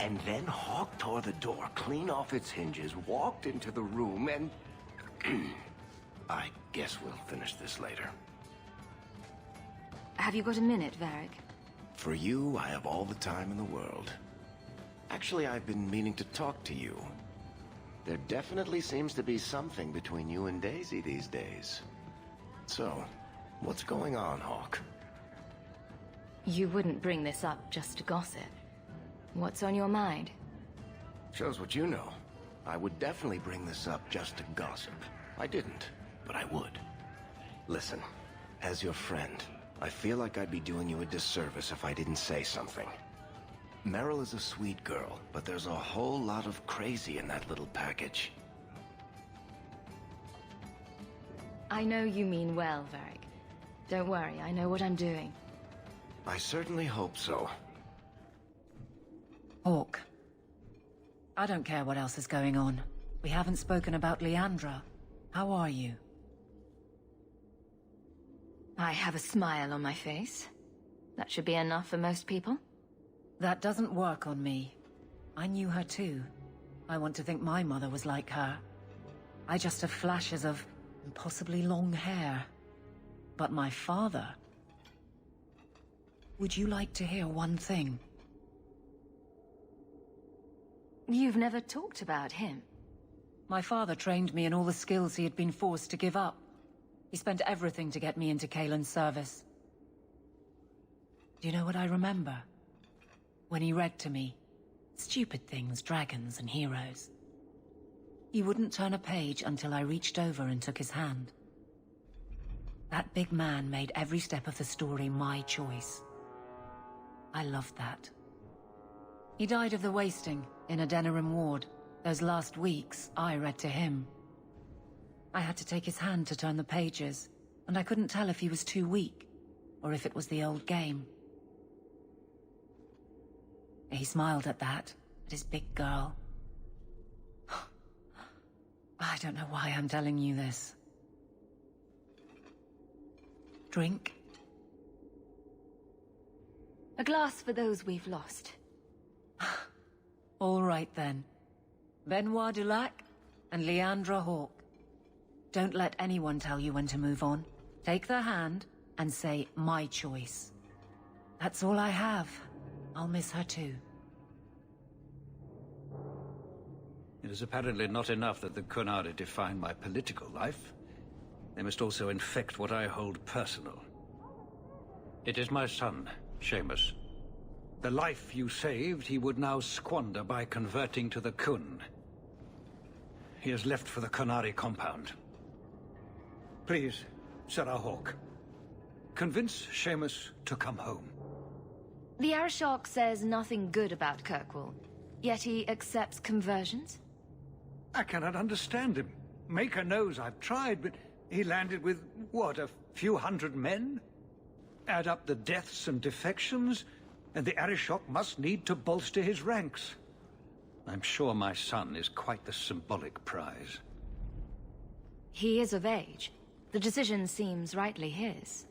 And then Hawke tore the door clean off its hinges, walked into the room, and... I guess we'll finish this later. Have you got a minute, Varric? For you, I have all the time in the world. Actually, I've been meaning to talk to you. There definitely seems to be something between you and Daisy these days. So, what's going on, Hawke? You wouldn't bring this up just to gossip. What's on your mind? Shows what you know. I would definitely bring this up just to gossip. I didn't, but I would. Listen, as your friend, I feel like I'd be doing you a disservice if I didn't say something. Meryl is a sweet girl, but there's a whole lot of crazy in that little package. I know you mean well, Varric. Don't worry, I know what I'm doing. I certainly hope so. Hawke. I don't care what else is going on. We haven't spoken about Leandra. How are you? I have a smile on my face. That should be enough for most people. That doesn't work on me. I knew her too. I want to think my mother was like her. I just have flashes of impossibly long hair. But my father... Would you like to hear one thing? You've never talked about him. My father trained me in all the skills he had been forced to give up. He spent everything to get me into Kaelin's service. Do you know what I remember? When he read to me, stupid things, dragons and heroes. He wouldn't turn a page until I reached over and took his hand. That big man made every step of the story my choice. I loved that. He died of the wasting in a Denerim ward. Those last weeks, I read to him. I had to take his hand to turn the pages, and I couldn't tell if he was too weak, or if it was the old game. He smiled at that, at his big girl. I don't know why I'm telling you this. Drink? A glass for those we've lost. All right then. Benoit Dulac and Leandra Hawke. Don't let anyone tell you when to move on. Take their hand and say, my choice. That's all I have. I'll miss her too. It is apparently not enough that the Qunari define my political life. They must also infect what I hold personal. It is my son, Seamus. The life you saved, he would now squander by converting to the Qun. He has left for the Qunari compound. Please, Sarah Hawke, convince Seamus to come home. The Arishok says nothing good about Kirkwall, yet he accepts conversions? I cannot understand him. Maker knows I've tried, but he landed with, what, a few hundred men? Add up the deaths and defections, and the Arishok must need to bolster his ranks. I'm sure my son is quite the symbolic prize. He is of age. The decision seems rightly his.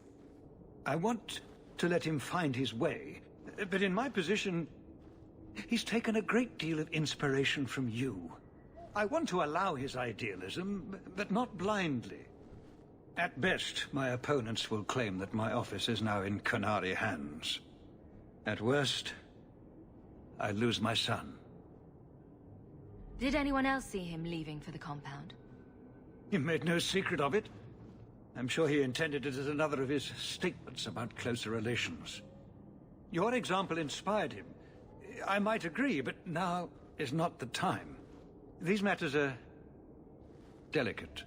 I want to let him find his way, but in my position, he's taken a great deal of inspiration from you. I want to allow his idealism, but not blindly. At best, my opponents will claim that my office is now in Qunari hands. At worst, I lose my son. Did anyone else see him leaving for the compound? He made no secret of it. I'm sure he intended it as another of his statements about closer relations. Your example inspired him. I might agree, but now is not the time. These matters are delicate.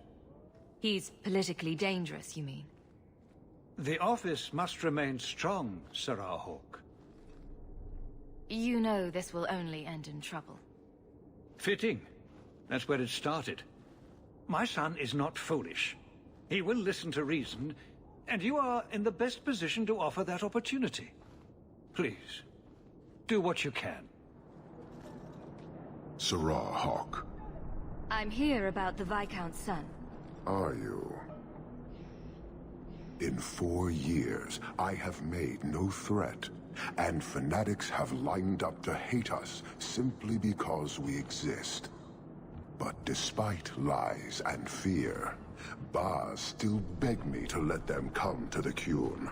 He's politically dangerous, you mean? The office must remain strong, Sarah Hawke. You know this will only end in trouble. Fitting. That's where it started. My son is not foolish. He will listen to reason, and you are in the best position to offer that opportunity. Please, do what you can. Sarah Hawke. I'm here about the Viscount's son. Are you? In 4 years, I have made no threat, And fanatics have lined up to hate us simply because we exist. But despite lies and fear, Baz still beg me to let them come to the Qun.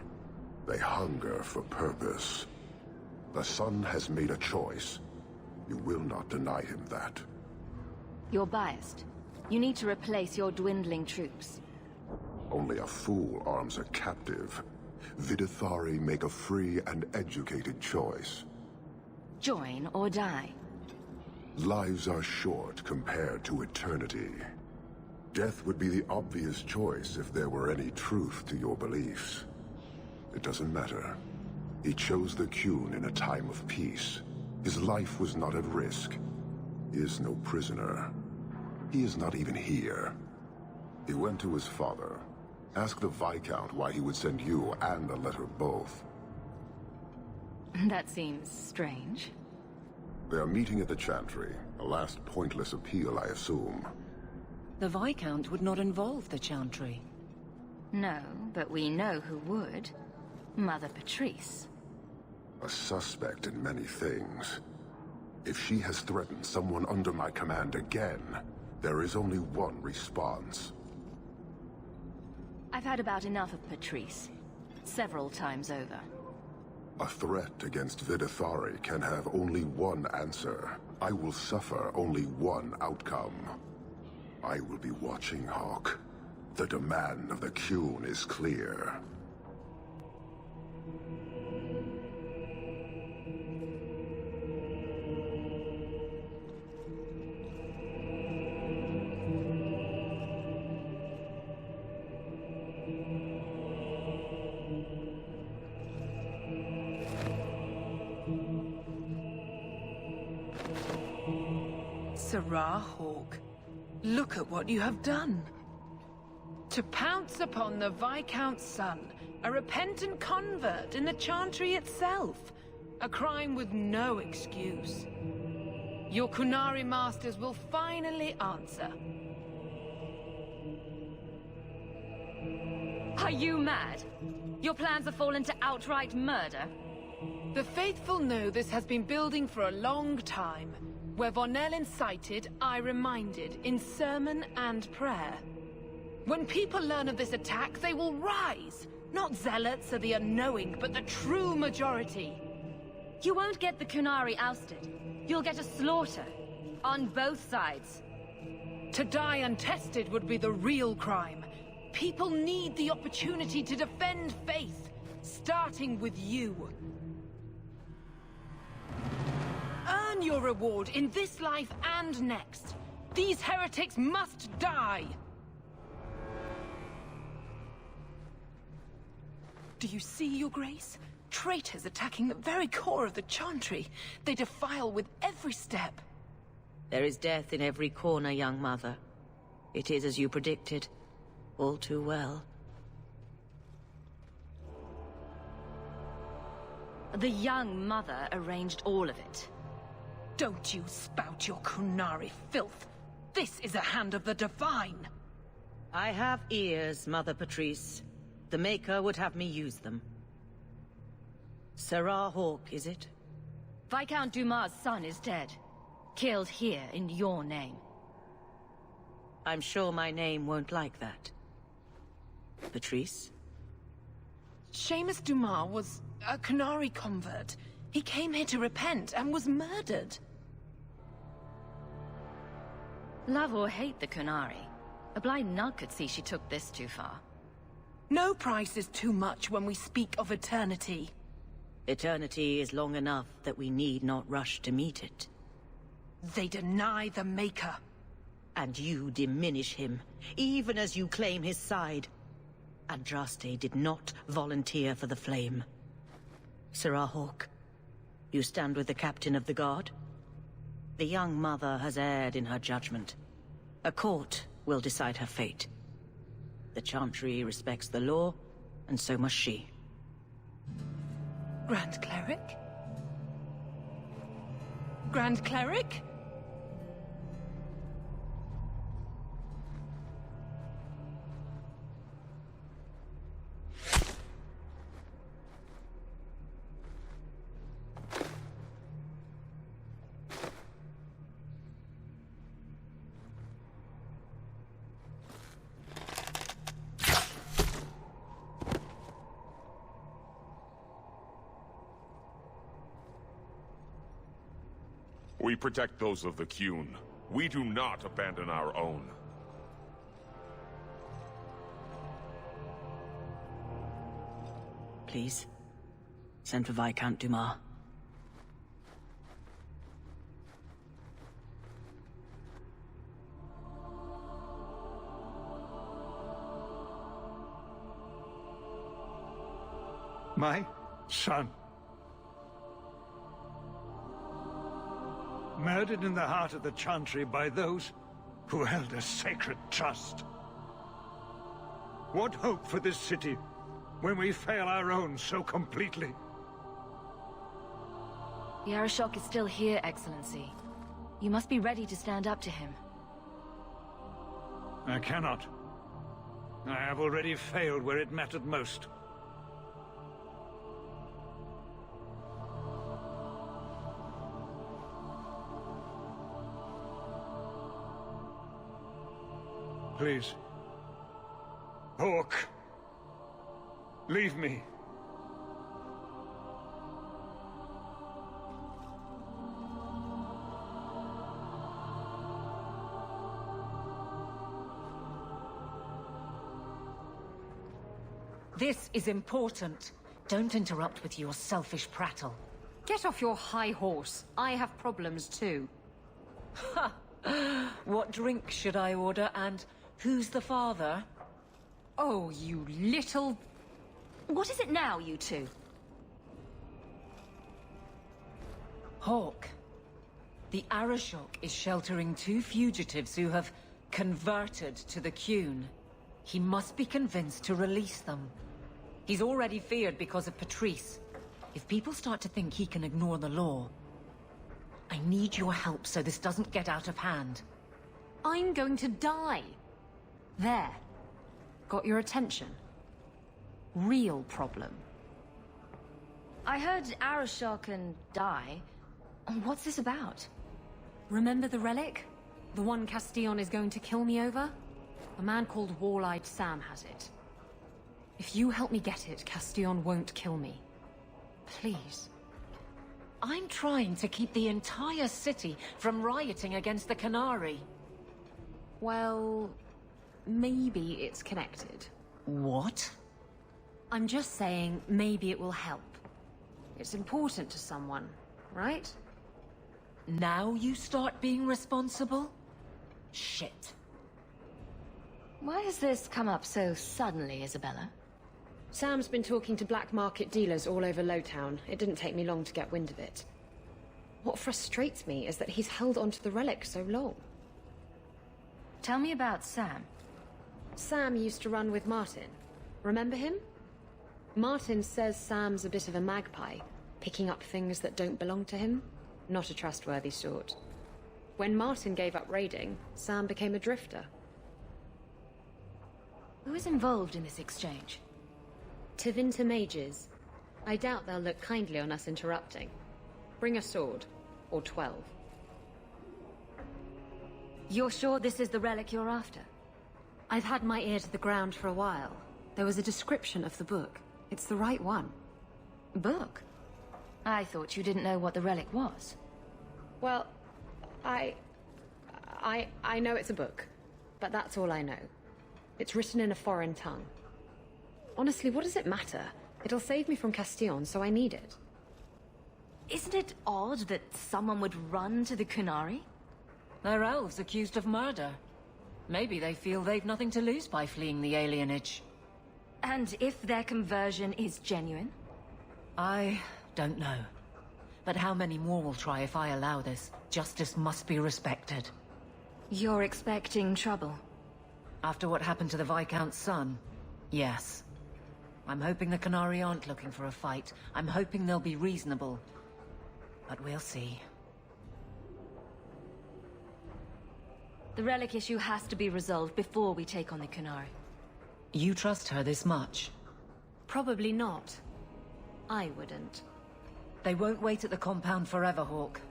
They hunger for purpose. The Sun has made a choice. You will not deny him that. You're biased. You need to replace your dwindling troops. Only a fool arms a captive. Vidithari make a free and educated choice. Join or die. Lives are short compared to eternity. Death would be the obvious choice if there were any truth to your beliefs. It doesn't matter. He chose the Qun in a time of peace. His life was not at risk. He is no prisoner. He is not even here. He went to his father. Ask the Viscount why he would send you and the letter both. That seems strange. They are meeting at the Chantry. A last pointless appeal, I assume. The Viscount would not involve the Chantry. No, but we know who would. Mother Patrice. A suspect in many things. If she has threatened someone under my command again, there is only one response. I've had about enough of Patrice. Several times over. A threat against Vidithari can have only one answer. I will suffer only one outcome. I will be watching, Hawke. The demand of the Qun is clear. Sirrah Hawke, look at what you have done. To pounce upon the Viscount's son, a repentant convert in the Chantry itself, a crime with no excuse. Your Qunari masters will finally answer. Are you mad? Your plans have fallen to outright murder? The faithful know this has been building for a long time. Where Vonel incited, I reminded, in sermon and prayer. When people learn of this attack, they will rise. Not zealots or the unknowing, but the true majority. You won't get the Qunari ousted. You'll get a slaughter. On both sides. To die untested would be the real crime. People need the opportunity to defend faith, starting with you. Earn your reward in this life and next. These heretics must die! Do you see, Your Grace? Traitors attacking the very core of the Chantry. They defile with every step. There is death in every corner, young mother. It is as you predicted. All too well. The young mother arranged all of it. Don't you spout your Qunari filth. This is a hand of the Divine. I have ears, Mother Patrice. The Maker would have me use them. Sirrah Hawke, is it? Viscount Dumas' son is dead. Killed here in your name. I'm sure my name won't like that. Patrice? Seamus Dumas was a Qunari convert. He came here to repent and was murdered. Love or hate the Qunari, a blind nut could see she took this too far. No price is too much when we speak of eternity. Eternity is long enough that we need not rush to meet it. They deny the Maker. And you diminish him, even as you claim his side. Andraste did not volunteer for the flame. Sirrah Hawke, you stand with the captain of the guard? The young mother has erred in her judgment. A court will decide her fate. The Chantry respects the law, and so must she. Grand Cleric? Grand Cleric? We protect those of the Qun. We do not abandon our own. Please, send for Viscount Dumas. My son. Murdered in the heart of the Chantry by those who held a sacred trust. What hope for this city when we fail our own so completely? The Arishok is still here, Excellency. You must be ready to stand up to him. I cannot. I have already failed where it mattered most. Please. Hawke. Leave me. This is important. Don't interrupt with your selfish prattle. Get off your high horse. I have problems too. Ha! What drink should I order, and who's the father? Oh, you little... What is it now, you two? Hawke. The Arishok is sheltering 2 fugitives who have converted to the Qun. He must be convinced to release them. He's already feared because of Patrice. If people start to think he can ignore the law, I need your help so this doesn't get out of hand. I'm going to die. There. Got your attention? Real problem. I heard Arishok and die. What's this about? Remember the relic? The one Castillon is going to kill me over? A man called Wall-Eyed Sam has it. If you help me get it, Castillon won't kill me. Please. I'm trying to keep the entire city from rioting against the Qunari. Well, maybe it's connected. What? I'm just saying, maybe it will help. It's important to someone, right? Now you start being responsible? Shit. Why has this come up so suddenly, Isabella? Sam's been talking to black market dealers all over Lowtown. It didn't take me long to get wind of it. What frustrates me is that he's held onto the relic so long. Tell me about Sam. Sam used to run with Martin. Remember him? Martin says Sam's a bit of a magpie, picking up things that don't belong to him. Not a trustworthy sort. When Martin gave up raiding, Sam became a drifter. Who is involved in this exchange? Tevinter mages. I doubt they'll look kindly on us interrupting. Bring a sword. Or 12. You're sure this is the relic you're after? I've had my ear to the ground for a while. There was a description of the book. It's the right one. Book? I thought you didn't know what the relic was. Well, I know it's a book. But that's all I know. It's written in a foreign tongue. Honestly, what does it matter? It'll save me from Castillon, so I need it. Isn't it odd that someone would run to the Qunari? They're elves accused of murder. Maybe they feel they've nothing to lose by fleeing the alienage. And if their conversion is genuine? I don't know. But how many more will try if I allow this? Justice must be respected. You're expecting trouble? After what happened to the Viscount's son, yes. I'm hoping the Qunari aren't looking for a fight. I'm hoping they'll be reasonable. But we'll see. The relic issue has to be resolved before we take on the Qunari. You trust her this much? Probably not. I wouldn't. They won't wait at the compound forever, Hawke.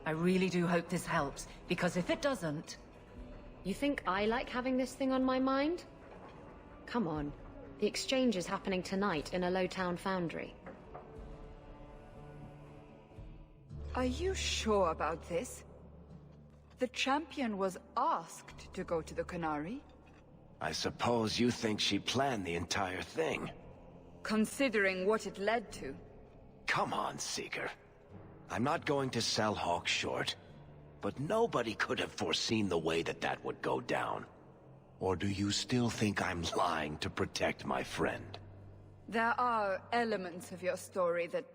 I really do hope this helps, because if it doesn't... You think I like having this thing on my mind? Come on. The exchange is happening tonight in a Lowtown foundry. Are you sure about this? The champion was asked to go to the Qunari. I suppose you think she planned the entire thing. Considering what it led to. Come on, Seeker. I'm not going to sell Hawke short, but nobody could have foreseen the way that would go down. Or do you still think I'm lying to protect my friend? There are elements of your story that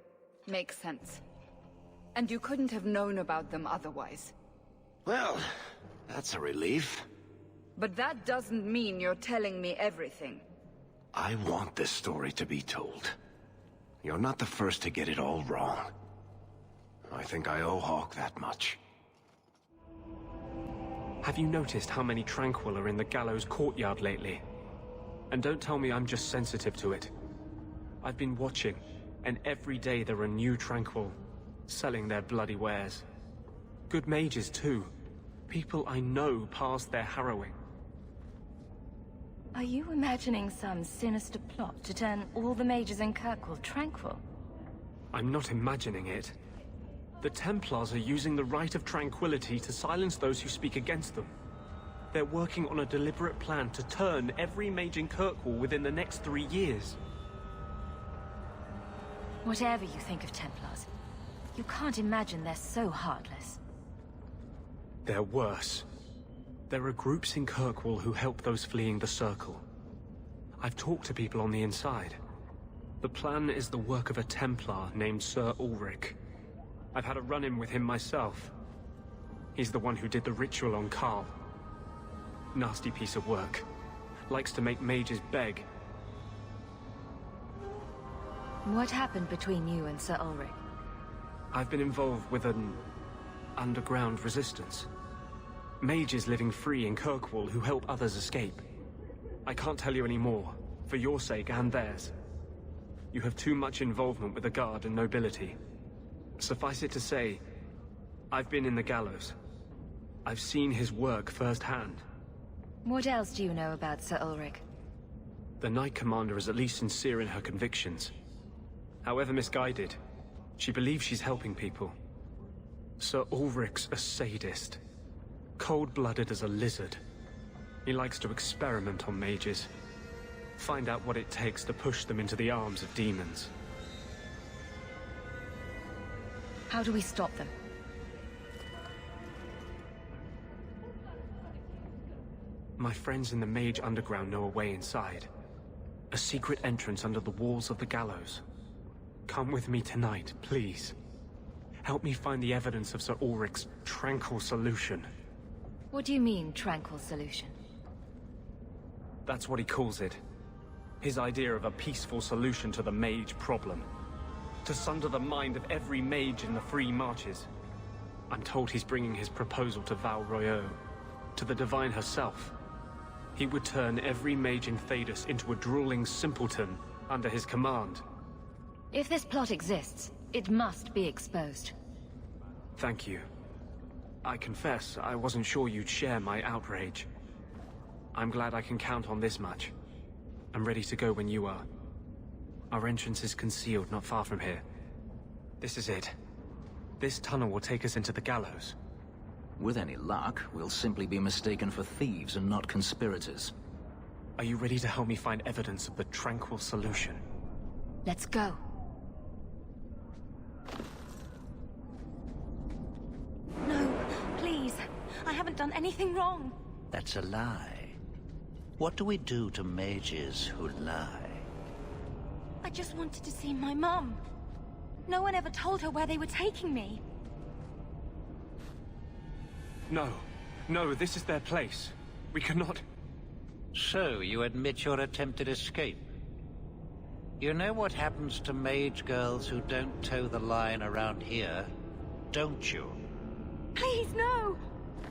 make sense. And you couldn't have known about them otherwise. Well, that's a relief. But that doesn't mean you're telling me everything. I want this story to be told. You're not the first to get it all wrong. I think I owe Hawke that much. Have you noticed how many Tranquil are in the gallows courtyard lately? And don't tell me I'm just sensitive to it. I've been watching, and every day there are new Tranquil, selling their bloody wares. Good mages, too. People I know past their harrowing. Are you imagining some sinister plot to turn all the mages in Kirkwall tranquil? I'm not imagining it. The Templars are using the right of tranquility to silence those who speak against them. They're working on a deliberate plan to turn every mage in Kirkwall within the next 3 years. Whatever you think of Templars, you can't imagine they're so heartless. They're worse. There are groups in Kirkwall who help those fleeing the Circle. I've talked to people on the inside. The plan is the work of a Templar named Sir Ulrich. I've had a run-in with him myself. He's the one who did the ritual on Carl. Nasty piece of work. Likes to make mages beg. What happened between you and Sir Ulrich? I've been involved with an underground resistance. Mages living free in Kirkwall who help others escape. I can't tell you any more, for your sake and theirs. You have too much involvement with the Guard and nobility. Suffice it to say, I've been in the gallows. I've seen his work firsthand. What else do you know about Sir Ulrich? The Knight Commander is at least sincere in her convictions. However misguided, she believes she's helping people. Sir Ulrich's a sadist. Cold-blooded as a lizard. He likes to experiment on mages. Find out what it takes to push them into the arms of demons. How do we stop them? My friends in the Mage Underground know a way inside. A secret entrance under the walls of the gallows. Come with me tonight, please. Help me find the evidence of Sir Ulrich's tranquil solution. What do you mean, tranquil solution? That's what he calls it. His idea of a peaceful solution to the mage problem. To sunder the mind of every mage in the Free Marches. I'm told he's bringing his proposal to Val Royeaux, to the Divine herself. He would turn every mage in Thedas into a drooling simpleton under his command. If this plot exists, it must be exposed. Thank you. I confess, I wasn't sure you'd share my outrage. I'm glad I can count on this much. I'm ready to go when you are. Our entrance is concealed not far from here. This is it. This tunnel will take us into the gallows. With any luck, we'll simply be mistaken for thieves and not conspirators. Are you ready to help me find evidence of the tranquil solution? Let's go. No, please. I haven't done anything wrong. That's a lie. What do we do to mages who lie? I just wanted to see my mum. No one ever told her where they were taking me. No, this is their place. We cannot... So, you admit your attempted escape? You know what happens to mage girls who don't toe the line around here, don't you? Please, no!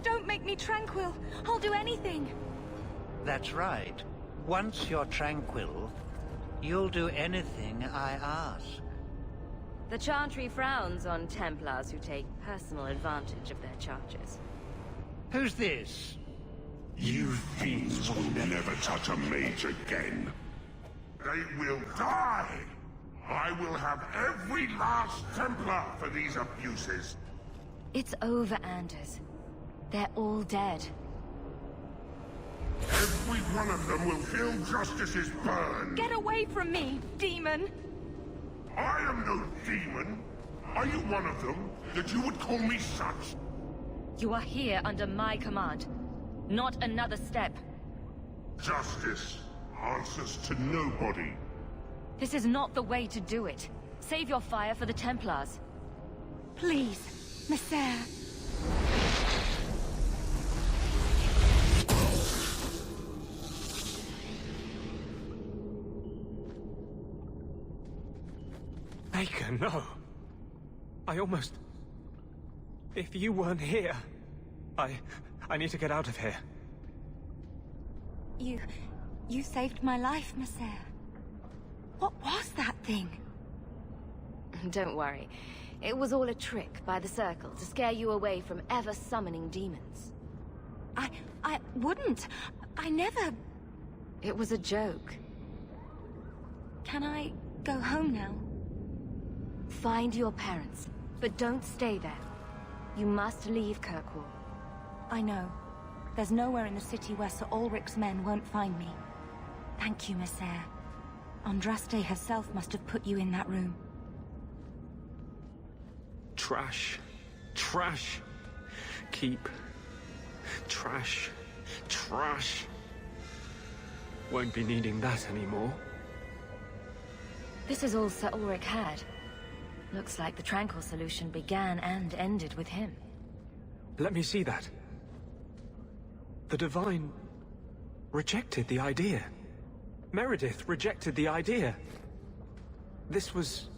Don't make me tranquil. I'll do anything. That's right. Once you're tranquil, you'll do anything I ask. The Chantry frowns on Templars who take personal advantage of their charges. Who's this? You fiends will never touch a mage again. They will die! I will have every last Templar for these abuses. It's over, Anders. They're all dead. Every one of them will feel justice's burn! Get away from me, demon! I am no demon! Are you one of them, that you would call me such? You are here under my command. Not another step. Justice answers to nobody. This is not the way to do it. Save your fire for the Templars. Please, Messer. Baker, no. I almost... If you weren't here, I need to get out of here. You saved my life, Messer. What was that thing? Don't worry. It was all a trick by the Circle to scare you away from ever summoning demons. I wouldn't. I never... It was a joke. Can I go home now? Find your parents, but don't stay there. You must leave Kirkwall. I know. There's nowhere in the city where Sir Ulrich's men won't find me. Thank you, Messer. Andraste herself must have put you in that room. Trash. Trash. Keep. Trash. Trash. Won't be needing that anymore. This is all Sir Ulrich had. Looks like the Tranquil solution began and ended with him. Let me see that. The Divine rejected the idea. Meredith rejected the idea. This was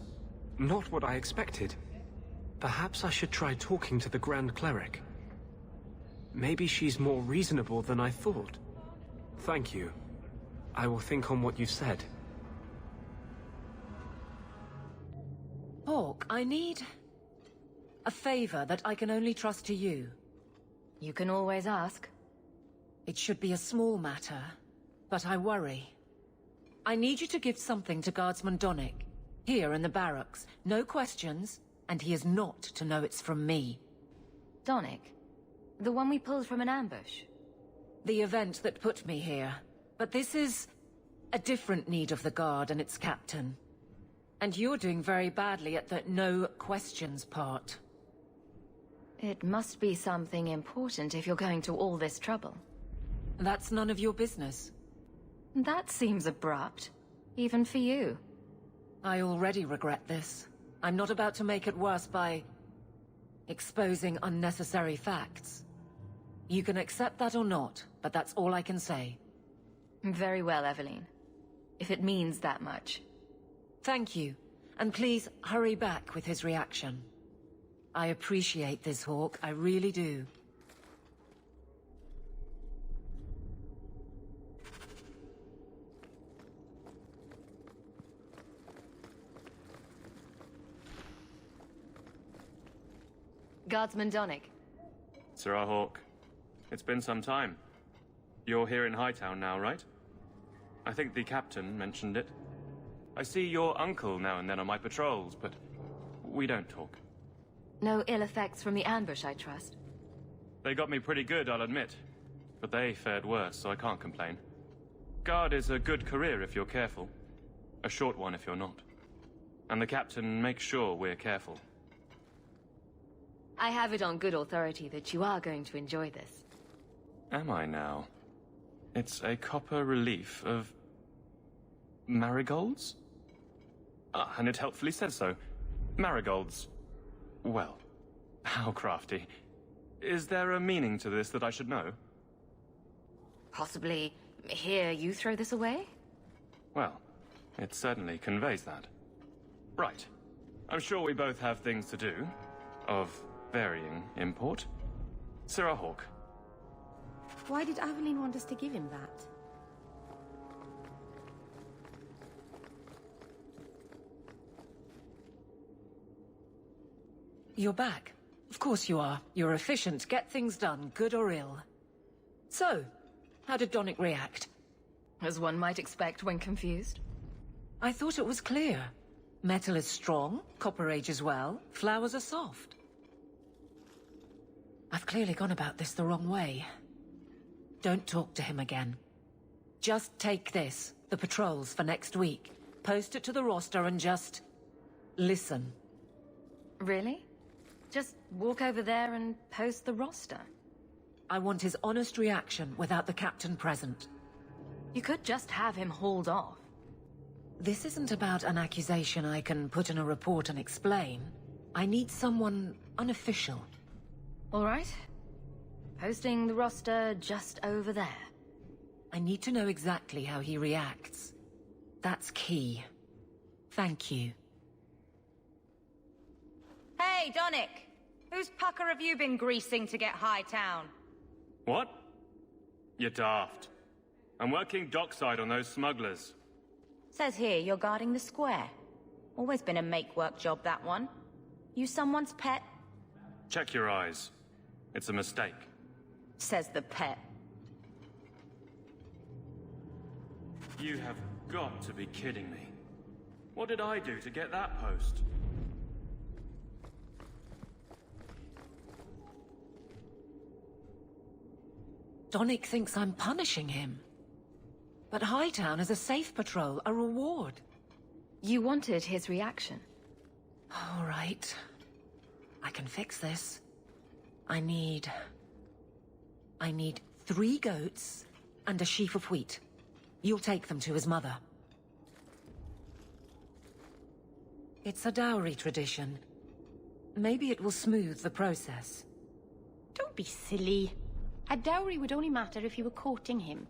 not what I expected. Perhaps I should try talking to the Grand Cleric. Maybe she's more reasonable than I thought. Thank you. I will think on what you've said. Hawke, I need a favor that I can only trust to you. You can always ask. It should be a small matter, but I worry. I need you to give something to Guardsman Donnick, here in the barracks. No questions, and he is not to know it's from me. Donnick? The one we pulled from an ambush? The event that put me here. But this is a different need of the Guard and its captain. And you're doing very badly at the no questions part. It must be something important if you're going to all this trouble. That's none of your business. That seems abrupt. Even for you. I already regret this. I'm not about to make it worse by exposing unnecessary facts. You can accept that or not, but that's all I can say. Very well, Evelyn. If it means that much. Thank you. And please, hurry back with his reaction. I appreciate this, Hawke. I really do. Guardsman Donnick. Sir Hawke, it's been some time. You're here in Hightown now, right? I think the captain mentioned it. I see your uncle now and then on my patrols, but we don't talk. No ill effects from the ambush, I trust? They got me pretty good, I'll admit. But they fared worse, so I can't complain. Guard is a good career if you're careful. A short one if you're not. And the captain makes sure we're careful. I have it on good authority that you are going to enjoy this. Am I now? It's a copper relief of... marigolds? Ah, and it helpfully says so. Marigolds. Well, how crafty. Is there a meaning to this that I should know? Possibly, here you throw this away? Well, it certainly conveys that. Right. I'm sure we both have things to do, of varying import. Sir Hawke. Why did Aveline want us to give him that? You're back. Of course you are. You're efficient. Get things done, good or ill. So, how did Donnick react? As one might expect when confused. I thought it was clear. Metal is strong, copper ages well, flowers are soft. I've clearly gone about this the wrong way. Don't talk to him again. Just take this, the patrols for next week. Post it to the roster and just... listen. Really? Just walk over there and post the roster? I want his honest reaction without the captain present. You could just have him hauled off. This isn't about an accusation I can put in a report and explain. I need someone unofficial. All right. Posting the roster just over there. I need to know exactly how he reacts. That's key. Thank you. Hey, Donnick! Whose pucker have you been greasing to get Hightown? What? You're daft. I'm working dockside on those smugglers. Says here you're guarding the square. Always been a make-work job, that one. You someone's pet? Check your eyes. It's a mistake. Says the pet. You have got to be kidding me. What did I do to get that post? Donnick thinks I'm punishing him. But Hightown is a safe patrol, a reward. You wanted his reaction. All right. I can fix this. I need 3 goats and a sheaf of wheat. You'll take them to his mother. It's a dowry tradition. Maybe it will smooth the process. Don't be silly. A dowry would only matter if you were courting him.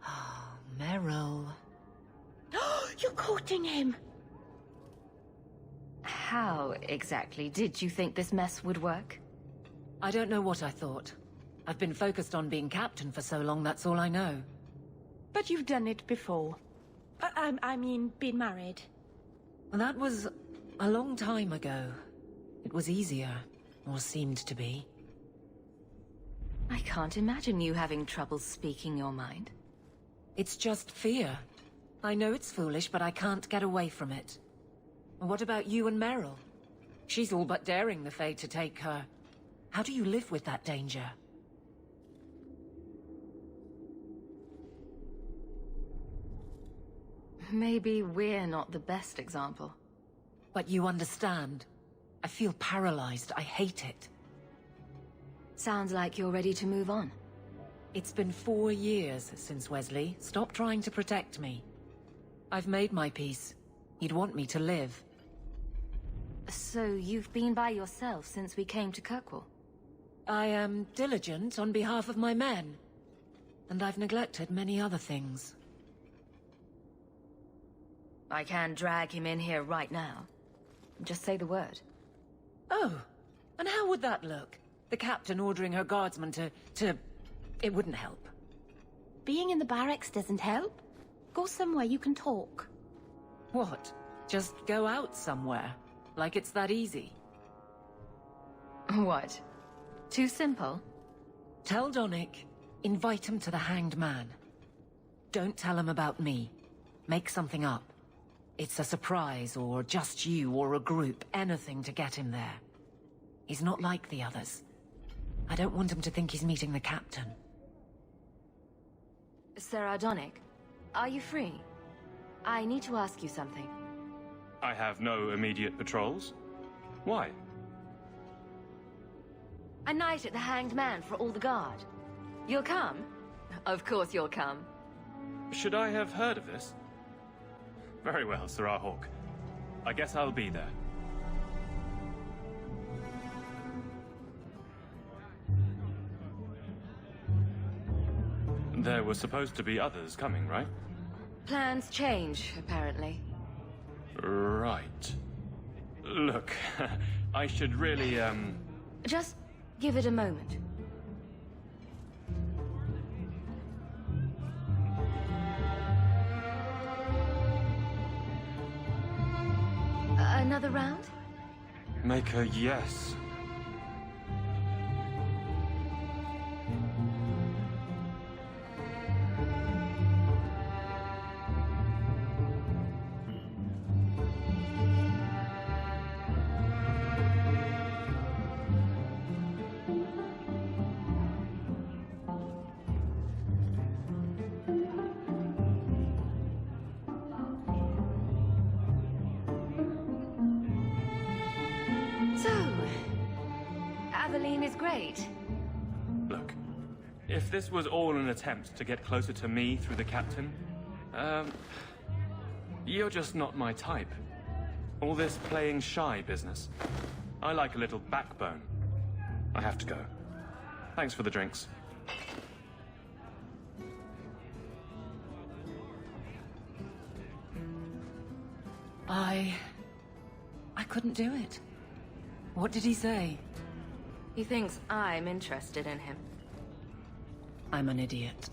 Oh, Meryl. You're courting him! How exactly did you think this mess would work? I don't know what I thought. I've been focused on being captain for so long, that's all I know. But you've done it before. I mean, been married. That was a long time ago. It was easier, or seemed to be. I can't imagine you having trouble speaking your mind. It's just fear. I know it's foolish, but I can't get away from it. What about you and Meryl? She's all but daring the Fae to take her. How do you live with that danger? Maybe we're not the best example. But you understand. I feel paralyzed. I hate it. Sounds like you're ready to move on. It's been 4 years since Wesley. Stop trying to protect me. I've made my peace. He'd want me to live. So you've been by yourself since we came to Kirkwall? I am diligent on behalf of my men. And I've neglected many other things. I can drag him in here right now. Just say the word. Oh, and how would that look? The captain ordering her guardsmen to... It wouldn't help. Being in the barracks doesn't help. Go somewhere you can talk. What? Just go out somewhere? Like it's that easy? What? Too simple? Tell Donnick, invite him to the Hanged Man. Don't tell him about me. Make something up. It's a surprise, or just you, or a group, anything to get him there. He's not like the others. I don't want him to think he's meeting the captain. Sarah Donnick, are you free? I need to ask you something. I have no immediate patrols. Why? A night at the Hanged Man for all the guard. You'll come? Of course you'll come. Should I have heard of this? Very well, Sarah Hawke. I guess I'll be there. There were supposed to be others coming, right? Plans change, apparently. Right. Look, I should really, Just give it a moment. Another round? Make a yes. great. Look, if this was all an attempt to get closer to me through the captain, you're just not my type. All this playing shy business. I like a little backbone. I have to go. Thanks for the drinks. I couldn't do it. What did he say? He thinks I'm interested in him. I'm an idiot.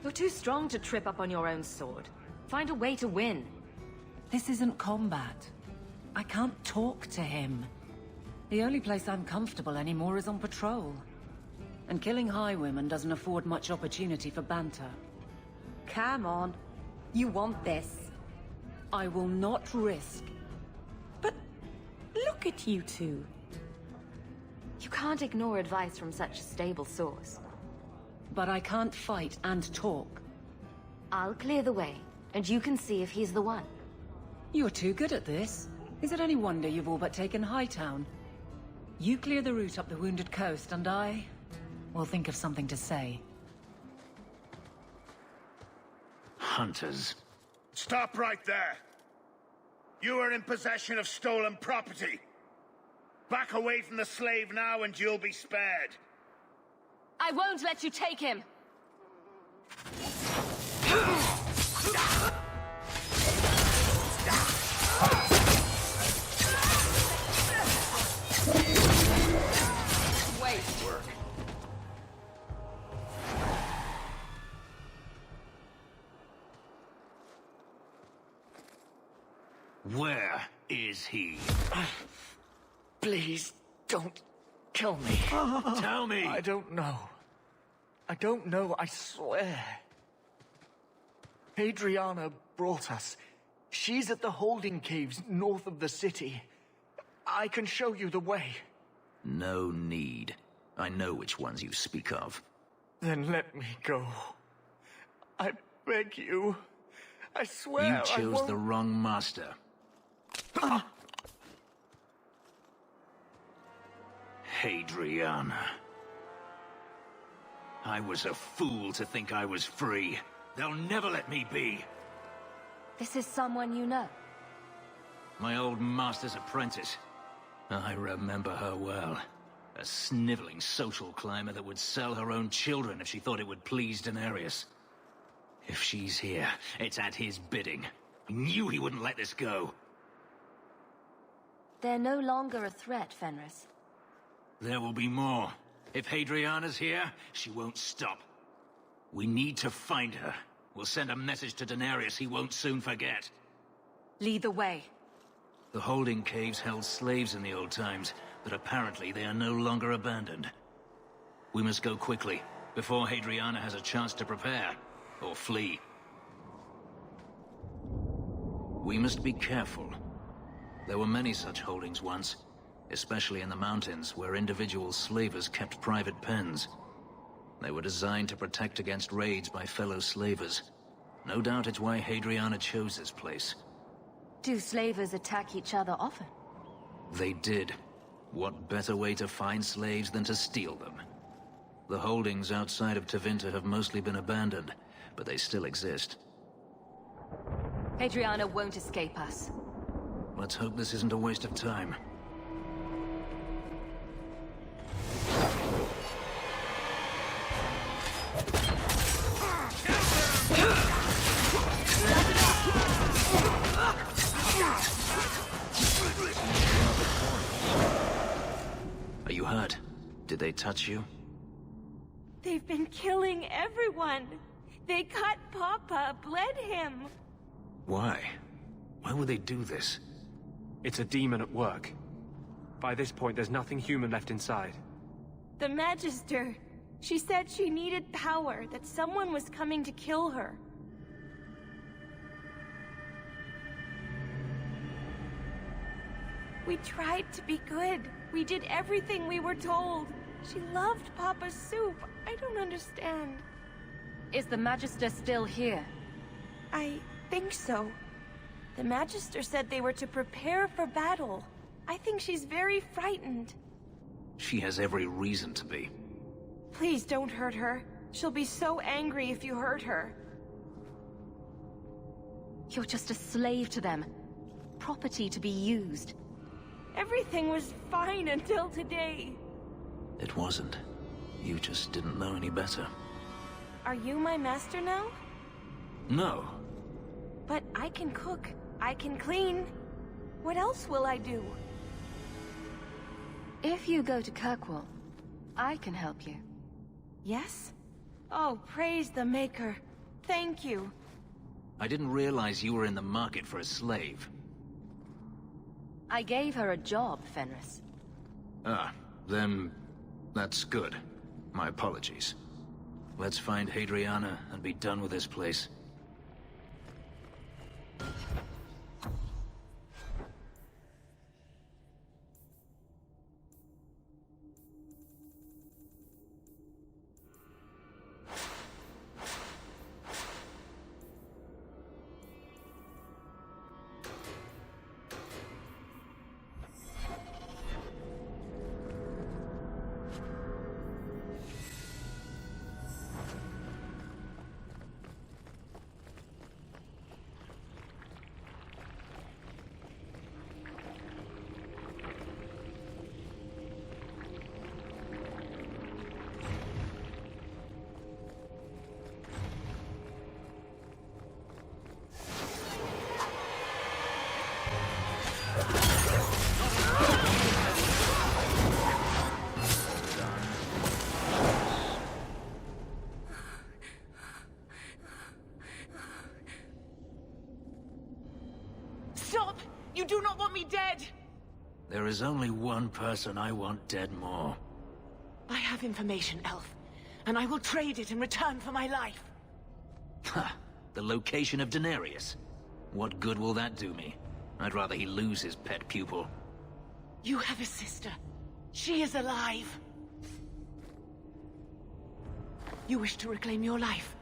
You're too strong to trip up on your own sword. Find a way to win. This isn't combat. I can't talk to him. The only place I'm comfortable anymore is on patrol. And killing highwaymen doesn't afford much opportunity for banter. Come on. You want this. I will not risk. But look at you two. You can't ignore advice from such a stable source. But I can't fight and talk. I'll clear the way, and you can see if he's the one. You're too good at this. Is it any wonder you've all but taken Hightown? You clear the route up the Wounded Coast, and I will think of something to say. Hunters. Stop right there! You are in possession of stolen property. Back away from the slave now and you'll be spared. I won't let you take him! Waste work. Where is he? Please, don't kill me. Tell me! I don't know. I don't know, I swear. Adriana brought us. She's at the holding caves north of the city. I can show you the way. No need. I know which ones you speak of. Then let me go. I beg you. I swear You chose I won't... the wrong master. Adriana. I was a fool to think I was free. They'll never let me be. This is someone you know. My old master's apprentice. I remember her well. A sniveling social climber that would sell her own children if she thought it would please Daenerys. If she's here, it's at his bidding. He knew he wouldn't let this go. They're no longer a threat, Fenris. There will be more. If Hadriana's here, she won't stop. We need to find her. We'll send a message to Daenerys he won't soon forget. Lead the way. The holding caves held slaves in the old times, but apparently they are no longer abandoned. We must go quickly, before Hadriana has a chance to prepare, or flee. We must be careful. There were many such holdings once, especially in the mountains, where individual slavers kept private pens. They were designed to protect against raids by fellow slavers. No doubt it's why Hadriana chose this place. Do slavers attack each other often? They did. What better way to find slaves than to steal them? The holdings outside of Tevinter have mostly been abandoned, but they still exist. Adriana won't escape us. Let's hope this isn't a waste of time. Are you hurt? Did they touch you? They've been killing everyone. They cut Papa, bled him. Why? Why would they do this? It's a demon at work. By this point, there's nothing human left inside. The Magister. She said she needed power, that someone was coming to kill her. We tried to be good. We did everything we were told. She loved Papa's soup. I don't understand. Is the Magister still here? I think so. The Magister said they were to prepare for battle. I think she's very frightened. She has every reason to be. Please don't hurt her. She'll be so angry if you hurt her. You're just a slave to them. Property to be used. Everything was fine until today. It wasn't. You just didn't know any better. Are you my master now? No. But I can cook. I can clean. What else will I do? If you go to Kirkwall, I can help you. Yes? Oh, praise the Maker. Thank you. I didn't realize you were in the market for a slave. I gave her a job, Fenris. Ah, then that's good. My apologies. Let's find Hadriana and be done with this place. Stop! You do not want me dead! There is only one person I want dead more. I have information, Elf, and I will trade it in return for my life. Ha! The location of Denarius. What good will that do me? I'd rather he lose his pet pupil. You have a sister. She is alive. You wish to reclaim your life?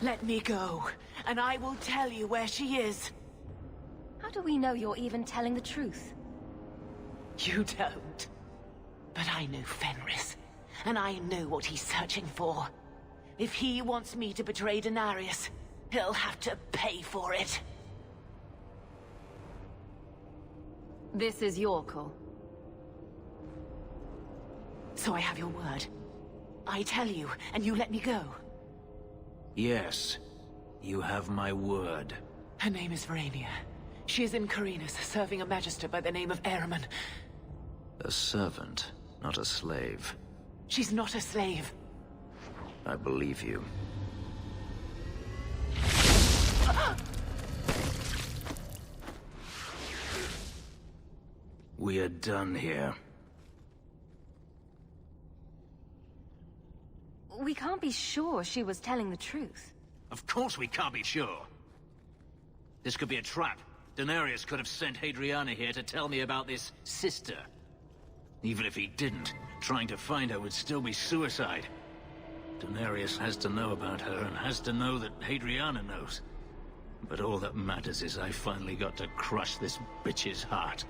Let me go, and I will tell you where she is. How do we know you're even telling the truth? You don't. But I know Fenris, and I know what he's searching for. If he wants me to betray Denarius, he'll have to pay for it. This is your call. So I have your word. I tell you, and you let me go. Yes, you have my word. Her name is Verania. She is in Carinus, serving a magister by the name of Ehrman. A servant, not a slave. She's not a slave. I believe you. We are done here. We can't be sure she was telling the truth. Of course we can't be sure. This could be a trap. Denarius could have sent Hadriana here to tell me about this sister. Even if he didn't, trying to find her would still be suicide. Denarius has to know about her and has to know that Hadriana knows. But all that matters is I finally got to crush this bitch's heart.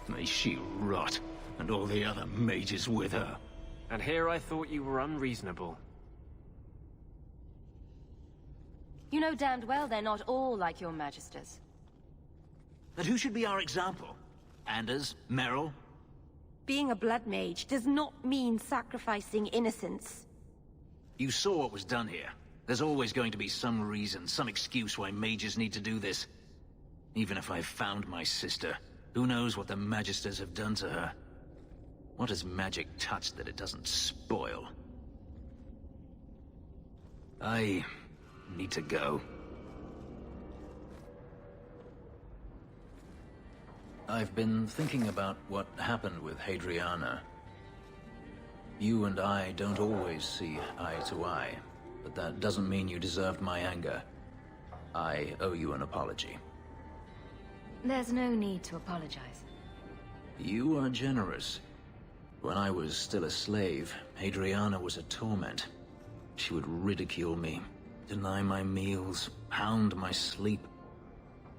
May she rot, and all the other mages with her. And here I thought you were unreasonable. You know damned well they're not all like your magisters. But who should be our example? Anders? Merrill? Being a blood mage does not mean sacrificing innocence. You saw what was done here. There's always going to be some reason, some excuse why mages need to do this. Even if I found my sister, who knows what the magisters have done to her? What has magic touched that it doesn't spoil? I need to go. I've been thinking about what happened with Hadriana. You and I don't always see eye to eye, but that doesn't mean you deserved my anger. I owe you an apology. There's no need to apologize. You are generous. When I was still a slave, Hadriana was a torment. She would ridicule me, deny my meals, hound my sleep.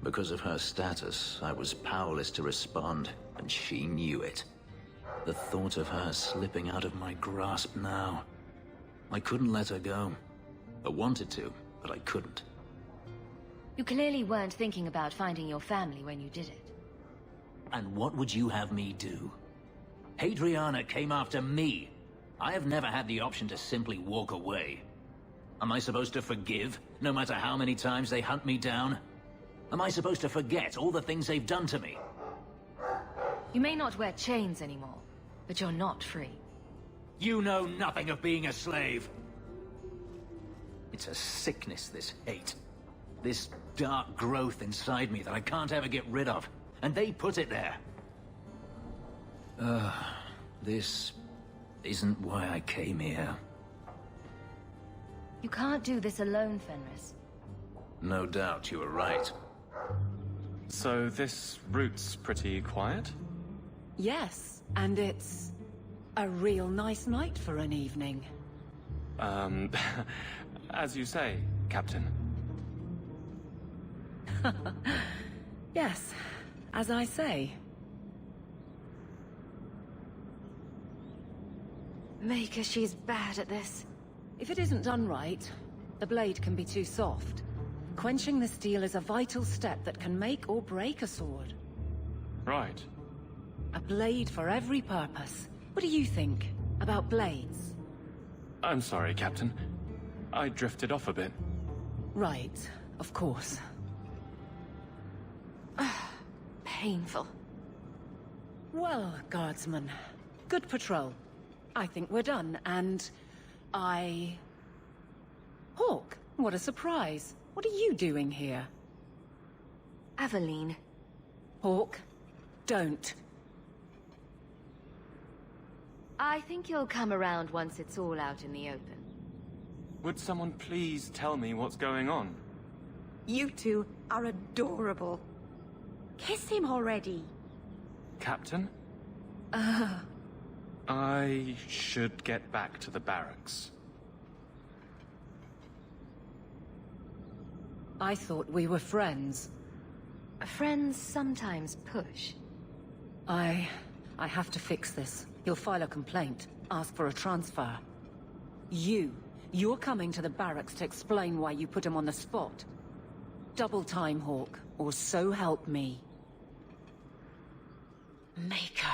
Because of her status, I was powerless to respond, and she knew it. The thought of her slipping out of my grasp now. I couldn't let her go. I wanted to, but I couldn't. You clearly weren't thinking about finding your family when you did it. And what would you have me do? Hadriana came after me. I have never had the option to simply walk away. Am I supposed to forgive, no matter how many times they hunt me down? Am I supposed to forget all the things they've done to me? You may not wear chains anymore, but you're not free. You know nothing of being a slave. It's a sickness, this hate. This dark growth inside me that I can't ever get rid of. And they put it there. This isn't why I came here. You can't do this alone, Fenris. No doubt you were right. So this route's pretty quiet? Yes, and it's a real nice night for an evening. As you say, Captain. Yes, as I say. Maker, she's bad at this. If it isn't done right, the blade can be too soft. Quenching the steel is a vital step that can make or break a sword. Right. A blade for every purpose. What do you think about blades? I'm sorry, Captain. I drifted off a bit. Right, of course. Painful. Well, guardsman, good patrol. I think we're done, and Hawke, what a surprise. What are you doing here? Aveline. Hawke, don't. I think you'll come around once it's all out in the open. Would someone please tell me what's going on? You two are adorable. Kiss him already. Captain? I should get back to the barracks. I thought we were friends. Friends sometimes push. I have to fix this. He'll file a complaint, ask for a transfer. You're coming to the barracks to explain why you put him on the spot. Double time, Hawke, or so help me. Maker.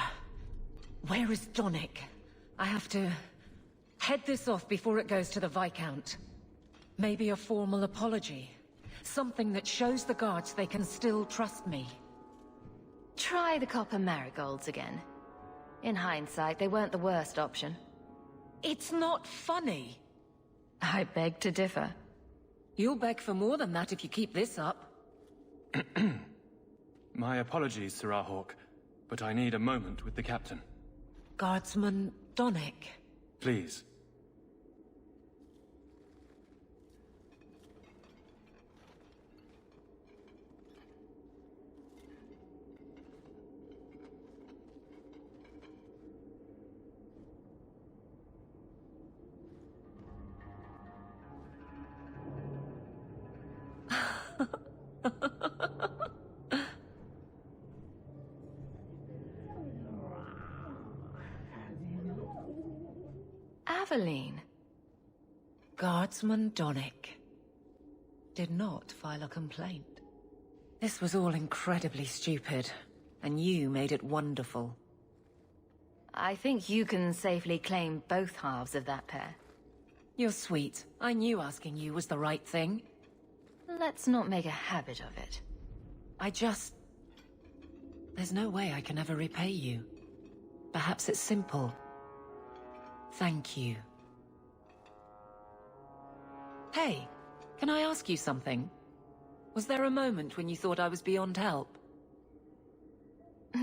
Where is Donnic? I have to head this off before it goes to the Viscount. Maybe a formal apology. Something that shows the guards they can still trust me. Try the copper marigolds again. In hindsight, they weren't the worst option. It's not funny. I beg to differ. You'll beg for more than that if you keep this up. My apologies, Sirrah Hawke, but I need a moment with the captain. Guardsman Donnic. Please. Aveline. Guardsman Donnic did not file a complaint. This was all incredibly stupid, and you made it wonderful. I think you can safely claim both halves of that pair. You're sweet. I knew asking you was the right thing. Let's not make a habit of it. There's no way I can ever repay you. Perhaps it's simple. Thank you. Hey, can I ask you something? Was there a moment when you thought I was beyond help?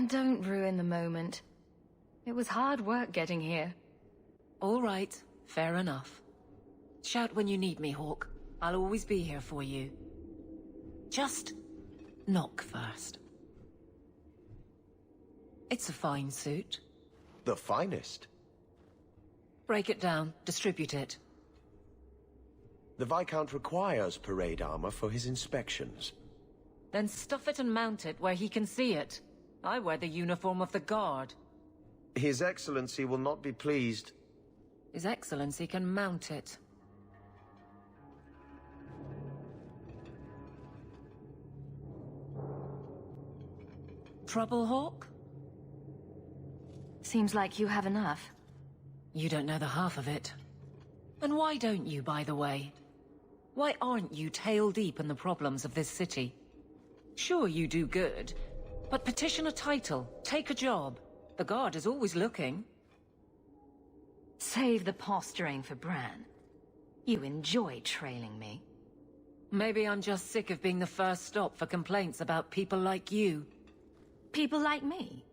Don't ruin the moment. It was hard work getting here. All right, fair enough. Shout when you need me, Hawke. I'll always be here for you. Just knock first. It's a fine suit. The finest. Break it down, distribute it. The Viscount requires parade armor for his inspections. Then stuff it and mount it where he can see it. I wear the uniform of the guard. His Excellency will not be pleased. His Excellency can mount it. Trouble, Hawke? Seems like you have enough. You don't know the half of it. And why don't you, by the way? Why aren't you tail deep in the problems of this city? Sure, you do good, but petition a title, take a job. The Guard is always looking. Save the posturing for Bran. You enjoy trailing me. Maybe I'm just sick of being the first stop for complaints about people like you. People like me?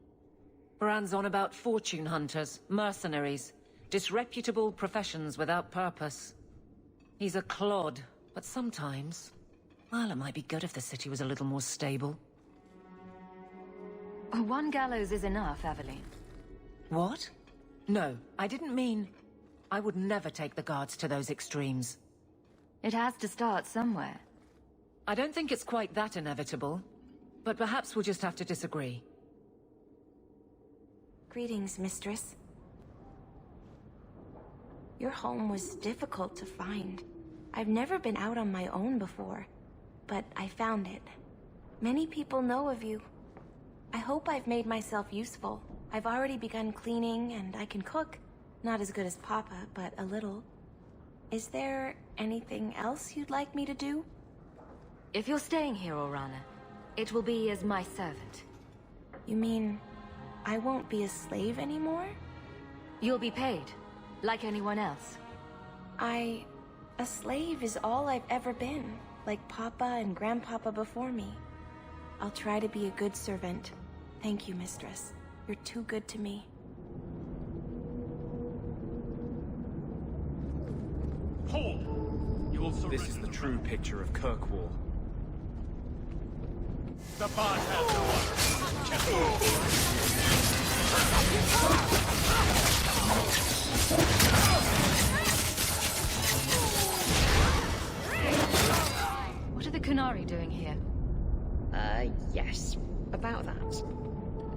Bran's on about fortune hunters, mercenaries, disreputable professions without purpose. He's a clod, but sometimes... well, it might be good if the city was a little more stable. One gallows is enough, Aveline. What? No, I didn't mean... I would never take the Guards to those extremes. It has to start somewhere. I don't think it's quite that inevitable, but perhaps we'll just have to disagree. Greetings, Mistress. Your home was difficult to find. I've never been out on my own before, but I found it. Many people know of you. I hope I've made myself useful. I've already begun cleaning, and I can cook. Not as good as Papa, but a little. Is there anything else you'd like me to do? If you're staying here, Orana, it will be as my servant. You mean I won't be a slave anymore? You'll be paid, like anyone else. A slave is all I've ever been, like Papa and Grandpapa before me. I'll try to be a good servant. Thank you, Mistress. You're too good to me. Hold! You will surrender. This is the true picture of Kirkwall. The bot has no What are the Qunari doing here? Yes. About that.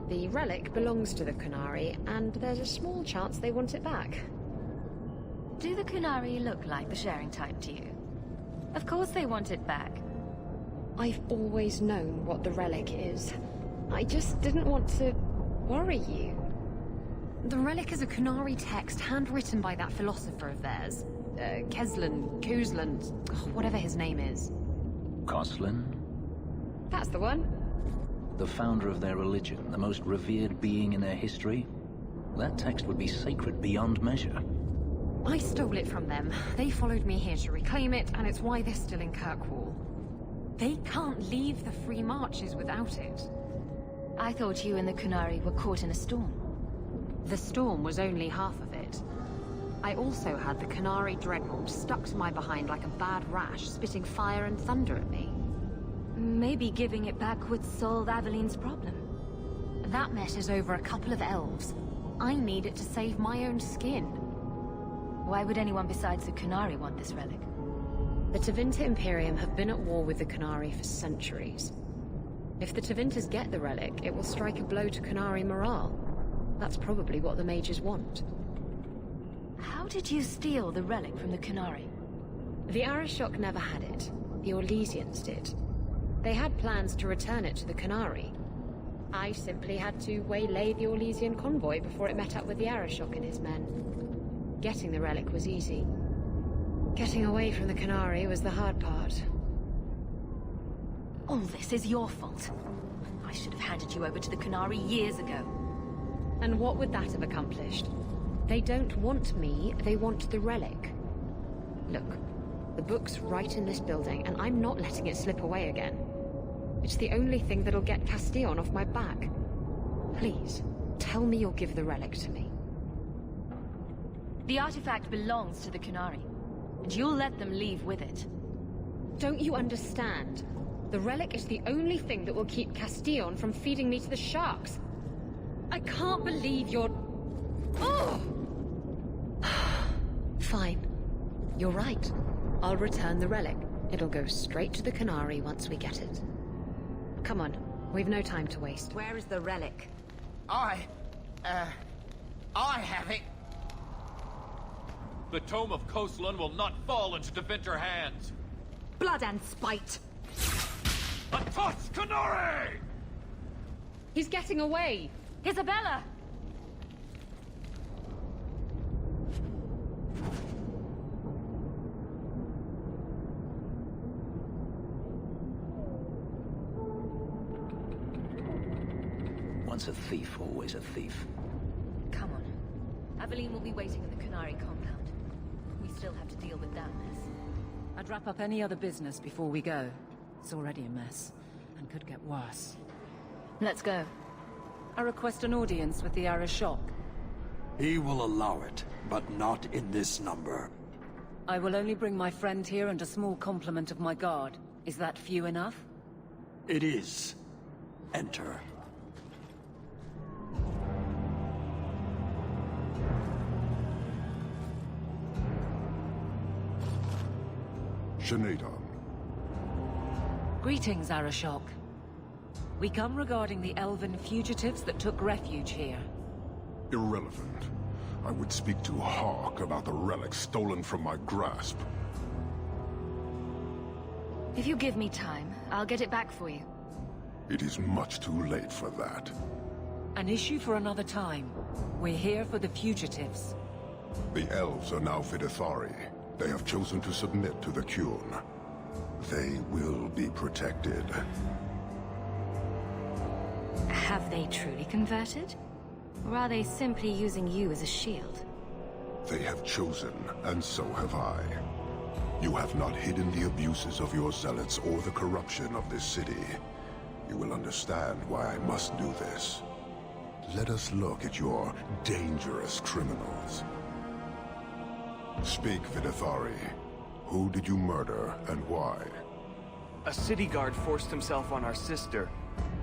The relic belongs to the Qunari, and there's a small chance they want it back. Do the Qunari look like the sharing type to you? Of course they want it back. I've always known what the relic is. I just didn't want to worry you. The relic is a Qunari text handwritten by that philosopher of theirs. Kuzlan, whatever his name is. Coslin? That's the one. The founder of their religion, the most revered being in their history? That text would be sacred beyond measure. I stole it from them. They followed me here to reclaim it, and it's why they're still in Kirkwall. They can't leave the Free Marches without it. I thought you and the Qunari were caught in a storm. The storm was only half of it. I also had the Qunari dreadnought stuck to my behind like a bad rash, spitting fire and thunder at me. Maybe giving it back would solve Aveline's problem. That matters over a couple of elves. I need it to save my own skin. Why would anyone besides the Qunari want this relic? The Tevinter Imperium have been at war with the Qunari for centuries. If the Tevinters get the relic, it will strike a blow to Qunari morale. That's probably what the mages want. How did you steal the relic from the Qunari? The Arishok never had it. The Orlesians did. They had plans to return it to the Qunari. I simply had to waylay the Orlesian convoy before it met up with the Arishok and his men. Getting the relic was easy. Getting away from the Qunari was the hard part. All this is your fault. I should have handed you over to the Qunari years ago. And what would that have accomplished? They don't want me, they want the relic. Look, the book's right in this building, and I'm not letting it slip away again. It's the only thing that'll get Castillon off my back. Please, tell me you'll give the relic to me. The artifact belongs to the Qunari, and you'll let them leave with it. Don't you understand? The relic is the only thing that will keep Castillon from feeding me to the sharks. I can't believe you're... Oh! Fine. You're right. I'll return the relic. It'll go straight to the Qunari once we get it. Come on. We've no time to waste. Where is the relic? I have it! The Tome of Coastland will not fall into Devinter hands! Blood and spite! A toss, Qunari! He's getting away! Isabella! Once a thief, always a thief. Come on. Aveline will be waiting in the Qunari compound. We still have to deal with that mess. I'd wrap up any other business before we go. It's already a mess, and could get worse. Let's go. I request an audience with the Arishok. He will allow it, but not in this number. I will only bring my friend here and a small complement of my guard. Is that few enough? It is. Enter. Shanada. Greetings, Arishok. We come regarding the elven fugitives that took refuge here. Irrelevant. I would speak to Hawke about the relic stolen from my grasp. If you give me time, I'll get it back for you. It is much too late for that. An issue for another time. We're here for the fugitives. The elves are now Vidithari. They have chosen to submit to the Qun. They will be protected. Have they truly converted? Or are they simply using you as a shield? They have chosen, and so have I. You have not hidden the abuses of your zealots or the corruption of this city. You will understand why I must do this. Let us look at your dangerous criminals. Speak, Vidithari. Who did you murder, and why? A city guard forced himself on our sister.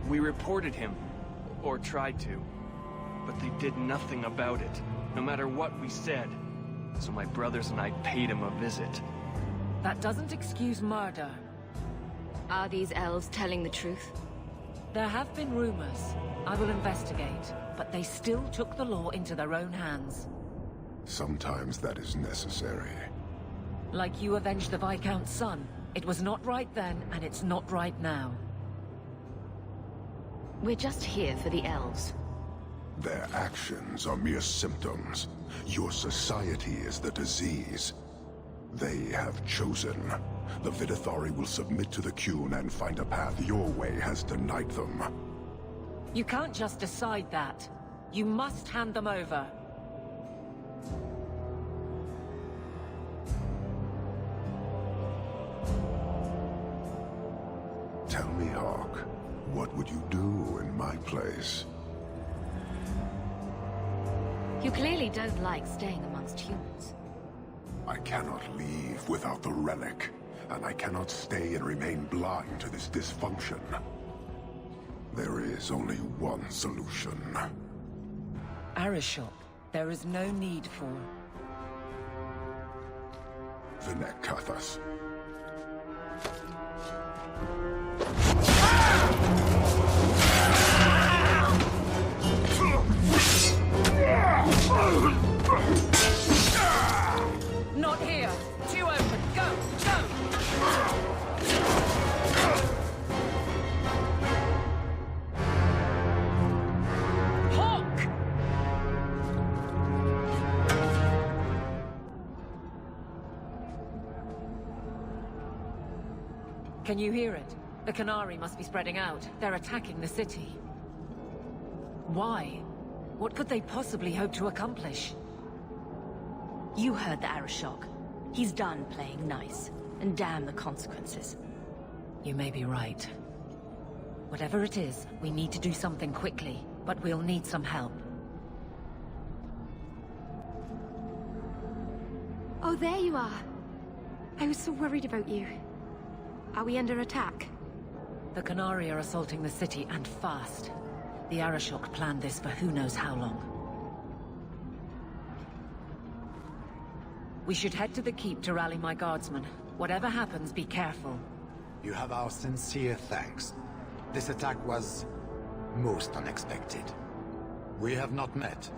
We reported him, or tried to. But they did nothing about it, no matter what we said. So my brothers and I paid him a visit. That doesn't excuse murder. Are these elves telling the truth? There have been rumors. I will investigate, but they still took the law into their own hands. Sometimes that is necessary. Like you avenged the Viscount's son. It was not right then, and it's not right now. We're just here for the elves. Their actions are mere symptoms. Your society is the disease. They have chosen. The Vidithari will submit to the Qun and find a path your way has denied them. You can't just decide that. You must hand them over. Tell me, Hawke, what would you do in my place? You clearly don't like staying amongst humans. I cannot leave without the relic, and I cannot stay and remain blind to this dysfunction. There is only one solution. Arishok, there is no need for... Vinek Kathas. Not here! Too open! Go! Go! Hawke! Can you hear it? The Qunari must be spreading out. They're attacking the city. Why? What could they possibly hope to accomplish? You heard the Arishok. He's done playing nice. And damn the consequences. You may be right. Whatever it is, we need to do something quickly. But we'll need some help. Oh, there you are. I was so worried about you. Are we under attack? The Qunari are assaulting the city, and fast. The Arishok planned this for who knows how long. We should head to the keep to rally my guardsmen. Whatever happens, be careful. You have our sincere thanks. This attack was most unexpected. We have not met,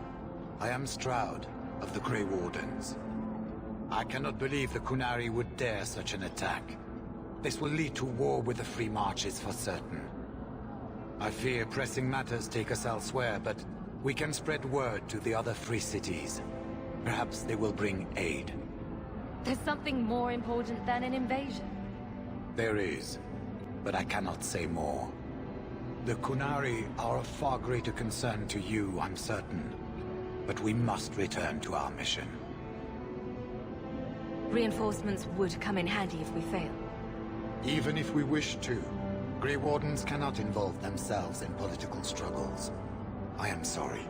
I am Stroud, of the Grey Wardens. I cannot believe the Qunari would dare such an attack. This will lead to war with the Free Marches for certain. I fear pressing matters take us elsewhere, but we can spread word to the other free cities. Perhaps they will bring aid. There's something more important than an invasion. There is, but I cannot say more. The Qunari are of far greater concern to you, I'm certain. But we must return to our mission. Reinforcements would come in handy if we fail. Even if we wish to, Grey Wardens cannot involve themselves in political struggles. I am sorry.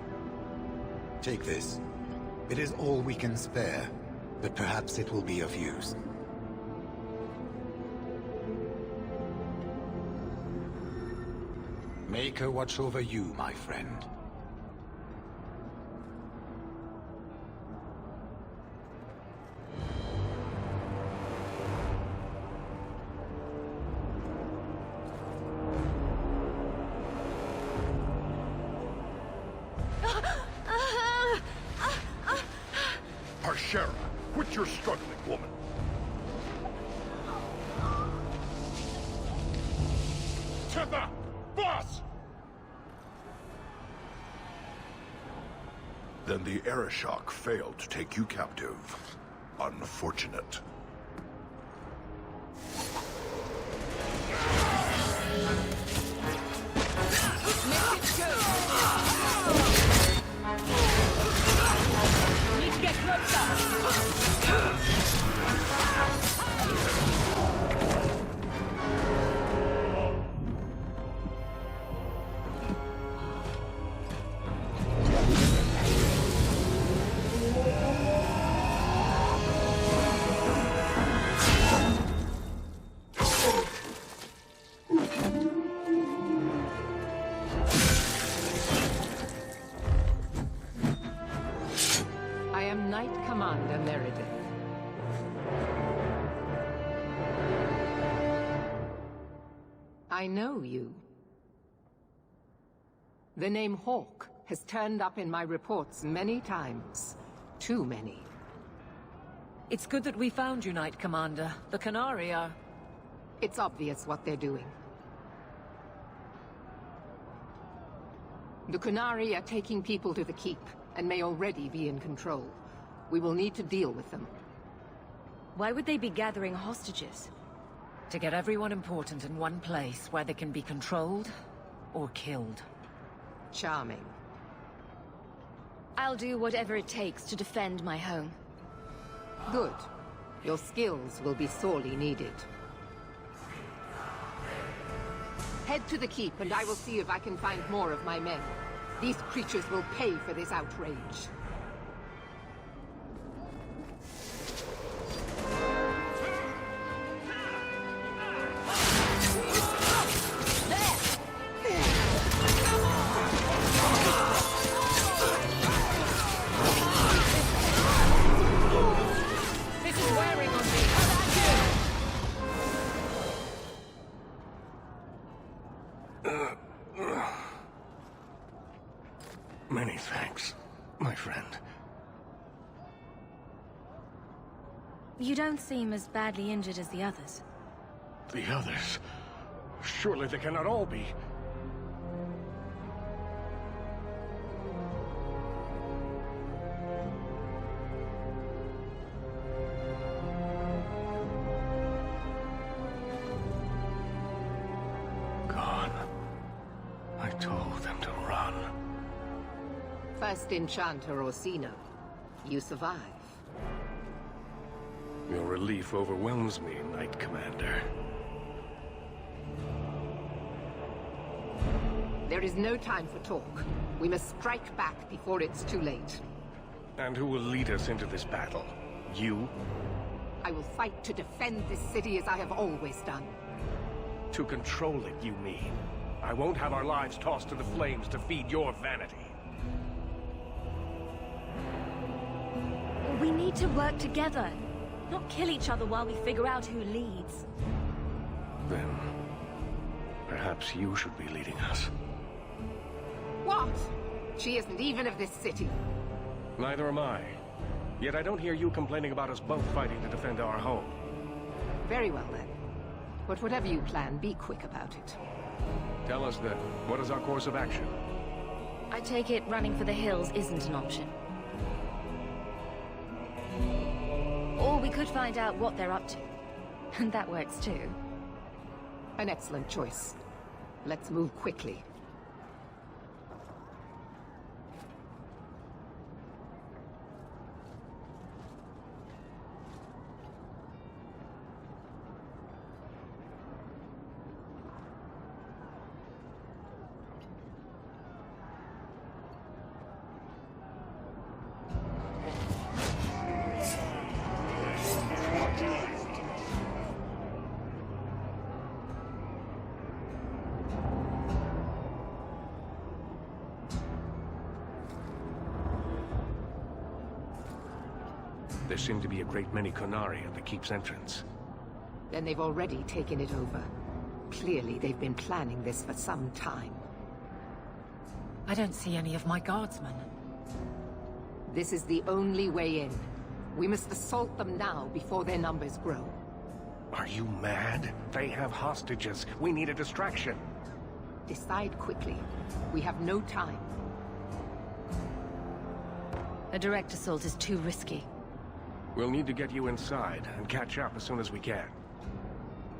Take this. It is all we can spare, but perhaps it will be of use. Make her watch over you, my friend. Harshera, quit your struggling, woman. Tetha! Boss! Then the Arishok failed to take you captive. Unfortunate. Need to get closer! I am Knight Commander Meredith. I know you. The name Hawke has turned up in my reports many times. Too many. It's good that we found you, Knight Commander. The Qunari are... It's obvious what they're doing. The Qunari are taking people to the Keep, and may already be in control. We will need to deal with them. Why would they be gathering hostages? To get everyone important in one place where they can be controlled or killed. Charming. I'll do whatever it takes to defend my home. Good. Your skills will be sorely needed. Head to the Keep, and I will see if I can find more of my men. These creatures will pay for this outrage. This is wearing on me. Many thanks, my friend. You don't seem as badly injured as the others. The others? Surely they cannot all be. Gone. I told them to run. First Enchanter Orsino. You survive. Your relief overwhelms me, Knight Commander. There is no time for talk. We must strike back before it's too late. And who will lead us into this battle? You? I will fight to defend this city as I have always done. To control it, you mean? I won't have our lives tossed to the flames to feed your vanity. We need to work together, not kill each other while we figure out who leads. Then, perhaps you should be leading us. What? She isn't even of this city. Neither am I. Yet I don't hear you complaining about us both fighting to defend our home. Very well, then. But whatever you plan, be quick about it. Tell us then, what is our course of action? I take it running for the hills isn't an option. Or we could find out what they're up to. And that works too. An excellent choice. Let's move quickly. There seem to be a great many Qunari at the keep's entrance. Then they've already taken it over. Clearly, they've been planning this for some time. I don't see any of my guardsmen. This is the only way in. We must assault them now before their numbers grow. Are you mad? They have hostages. We need a distraction. Decide quickly. We have no time. A direct assault is too risky. We'll need to get you inside and catch up as soon as we can.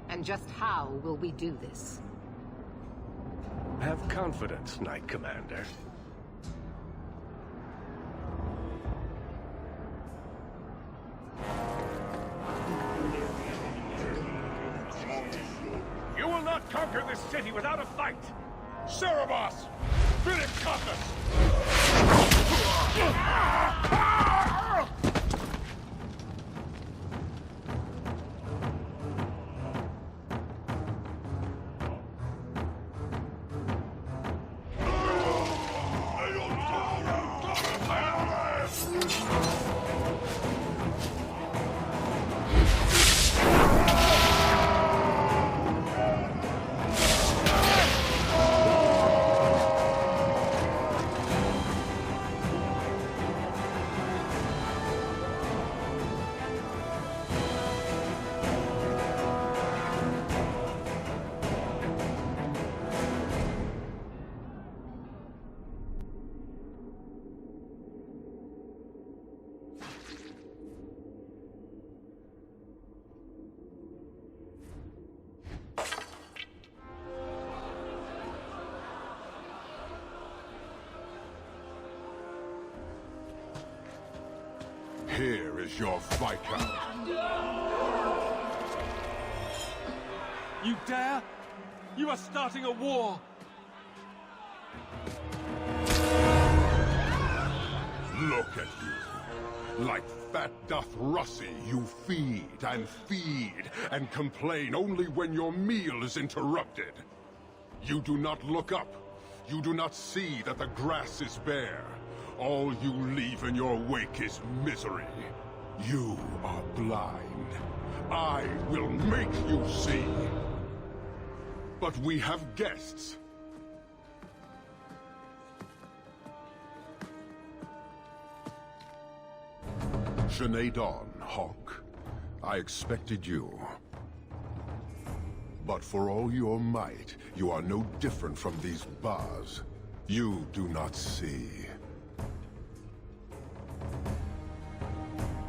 And just how will we do this? Have confidence, Knight Commander. You will not conquer this city without a fight! Cerebos! Vilicatus! Here is your Viscount. You dare? You are starting a war! Look at you. Like fat doth Russie, you feed and complain only when your meal is interrupted. You do not look up. You do not see that the grass is bare. All you leave in your wake is misery. You are blind. I will make you see. But we have guests. Sinead Dawn, Hawke. I expected you. But for all your might, you are no different from these bars. You do not see.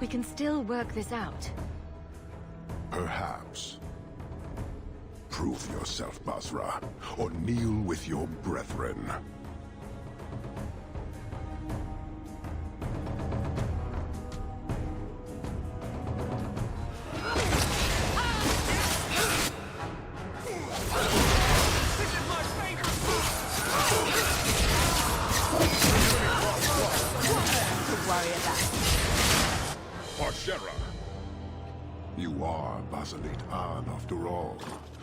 We can still work this out. Perhaps. Prove yourself, Basra, or kneel with your brethren. You are Basilit An, after all.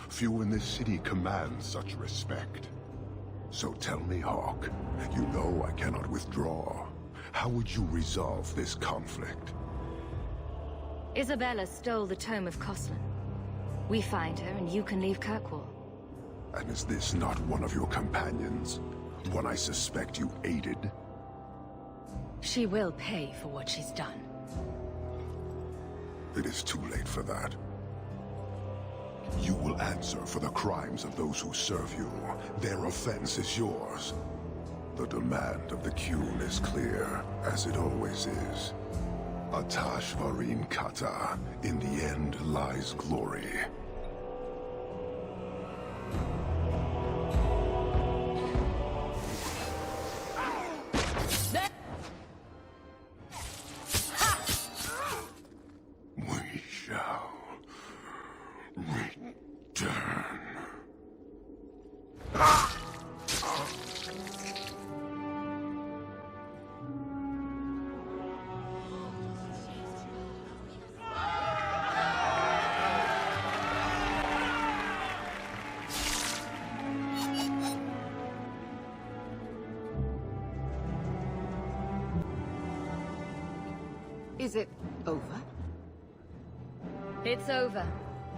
Few in this city command such respect. So tell me, Hawke, you know I cannot withdraw. How would you resolve this conflict? Isabella stole the Tome of Coslin. We find her, and you can leave Kirkwall. And is this not one of your companions? One I suspect you aided? She will pay for what she's done. It is too late for that. You will answer for the crimes of those who serve you. Their offense is yours. The demand of the Qun is clear, as it always is. Atash Varin Kata. In the end lies glory. We shall return. Is it over? It's over.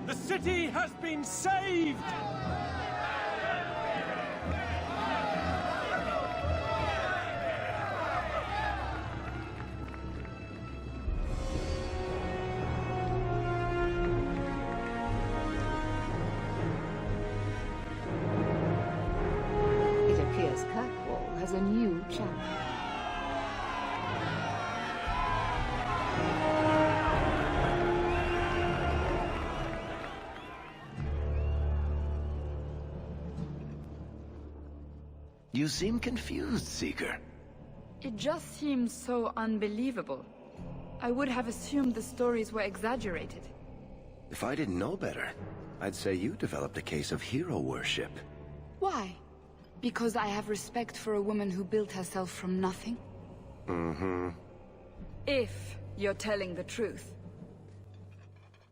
The city has been saved! It appears Kirkwall has a new champion. You seem confused, Seeker. It just seems so unbelievable. I would have assumed the stories were exaggerated. If I didn't know better, I'd say you developed a case of hero worship. Why? Because I have respect for a woman who built herself from nothing? Mm-hmm. If you're telling the truth.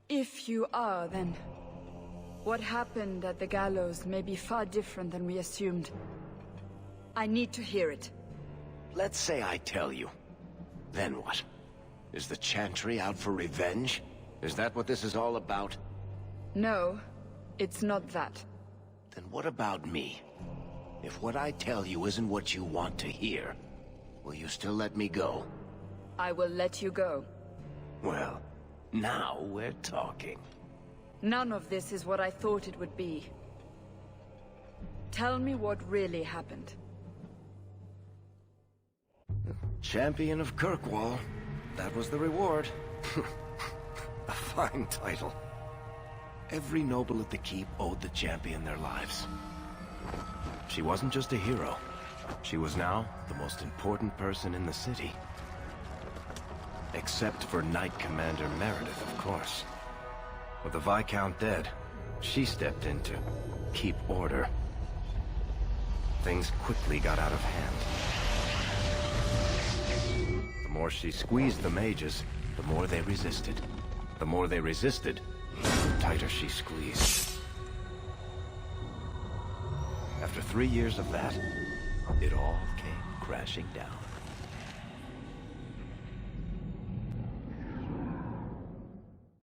If you are, then what happened at the gallows may be far different than we assumed. I need to hear it. Let's say I tell you. Then what? Is the Chantry out for revenge? Is that what this is all about? No, it's not that. Then what about me? If what I tell you isn't what you want to hear, will you still let me go? I will let you go. Well, now we're talking. None of this is what I thought it would be. Tell me what really happened. Champion of Kirkwall. That was the reward. A fine title. Every noble at the keep owed the champion their lives. She wasn't just a hero. She was now the most important person in the city. Except for Knight Commander Meredith, of course. With the Viscount dead, she stepped in to keep order. Things quickly got out of hand. The more she squeezed the mages, the more they resisted. The more they resisted, the tighter she squeezed. After 3 years of that, it all came crashing down.